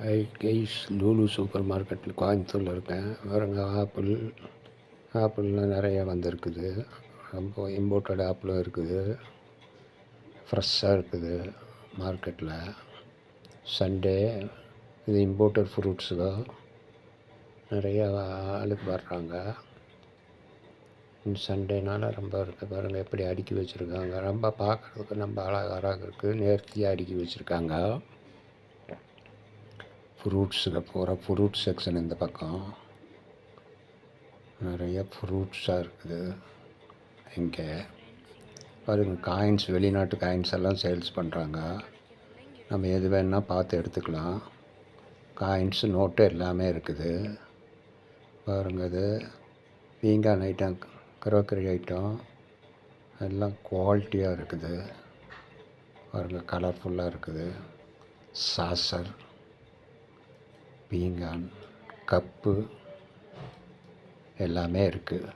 Hi guys, Lulu super மார்க்கெட்டில் கோயம்புத்தூரில் இருக்கேன். பாருங்க, ஆப்பிள்லாம் நிறைய வந்திருக்குது. ரொம்ப இம்போர்ட்டட் ஆப்பிளும் இருக்குது, ஃப்ரெஷ்ஷாக இருக்குது மார்க்கெட்டில். சண்டே இது இம்போர்ட்டட் ஃப்ரூட்ஸு தான் நிறைய ஆளுக்கு வர்றாங்க. சண்டேனால ரொம்ப இருக்குது. பாருங்கள் எப்படி அடுக்கி வச்சுருக்காங்க. ரொம்ப பார்க்குறதுக்கு ரொம்ப அழகாக இருக்குது. நேர்த்தியாக அடுக்கி வச்சுருக்காங்க. ஃப்ரூட்ஸுக்கு போகிற ஃப்ரூட் செக்ஷன் இந்த பக்கம் நிறைய ஃப்ரூட்ஸாக இருக்குது. இங்கே பாருங்கள், காயின்ஸ், வெளிநாட்டு காயின்ஸ் எல்லாம் சேல்ஸ் பண்ணுறாங்க. நம்ம எது வேணுன்னா பார்த்து எடுத்துக்கலாம். காயின்ஸு, நோட்டு எல்லாமே இருக்குது. பாருங்கள், இது பீங்கான் ஐட்டம், க்ரோக்கரி ஐட்டம் எல்லாம் குவாலிட்டியாக இருக்குது. பாருங்கள், கலர்ஃபுல்லாக இருக்குது. சாசர், பீங்கான், கப்பு எல்லாமே இருக்குது.